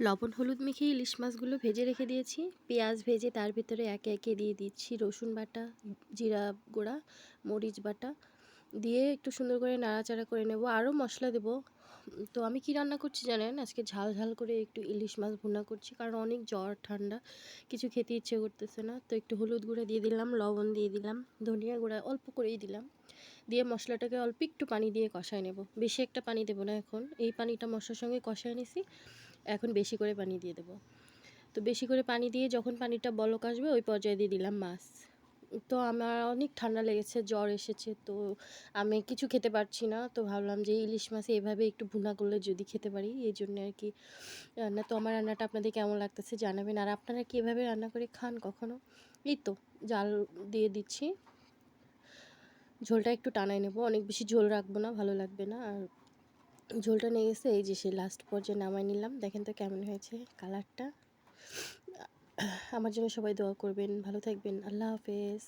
লবণ হলুদ মেখে ইলিশ মাছগুলো ভেজে রেখে দিয়েছি। পেঁয়াজ ভেজে তার ভিতরে একে একে দিয়ে দিচ্ছি রসুন বাটা, জিরা গুঁড়া, মরিচ বাটা দিয়ে একটু সুন্দর করে নাড়াচাড়া করে নেব। আরও মশলা দেব। তো আমি কি রান্না করছি জানেন, আজকে ঝাল ঝাল করে একটু ইলিশ মাছ ভুনা করছি, কারণ অনেক জ্বর ঠান্ডা, কিছু খেতে ইচ্ছে করতেছে না। তো একটু হলুদ গুঁড়া দিয়ে দিলাম, লবণ দিয়ে দিলাম, ধনিয়া গুঁড়া অল্প করেই দিলাম, দিয়ে মশলাটাকে অল্প একটু পানি দিয়ে কষায় নেব। বেশি একটা পানি দেবো না, এখন এই পানিটা মশলার সঙ্গে কষায় নিছি, এখন বেশি করে পানি দিয়ে দেবো। তো বেশি করে পানি দিয়ে যখন পানিটা বলক আসবে ওই পর্যায়ে দিয়ে দিলাম মাছ। তো আমার অনেক ঠান্ডা লেগেছে, জ্বর এসেছে, তো আমি কিছু খেতে পারছি না। তো ভাবলাম যে ইলিশ মাছ এভাবে একটু ভুনা করলে যদি খেতে পারি, এই জন্য আর কি রান্না। তো আমার রান্নাটা আপনাদের কেমন লাগতেছে জানাবেন, আর আপনারা কি এভাবে রান্না করে খান কখনো? এই তো জাল দিয়ে দিচ্ছি, ঝোলটা একটু টানাই নেব, অনেক বেশি ঝোল রাখবো না, ভালো লাগবে না। আর ঝোলটা নিয়ে গেছে, এই যে সেই লাস্ট পর্যায়ে নামাই নিলাম। দেখেন তো কেমন হয়েছে কালারটা। আমার জন্য সবাই দোয়া করবেন, ভালো থাকবেন, আল্লাহ হাফেজ।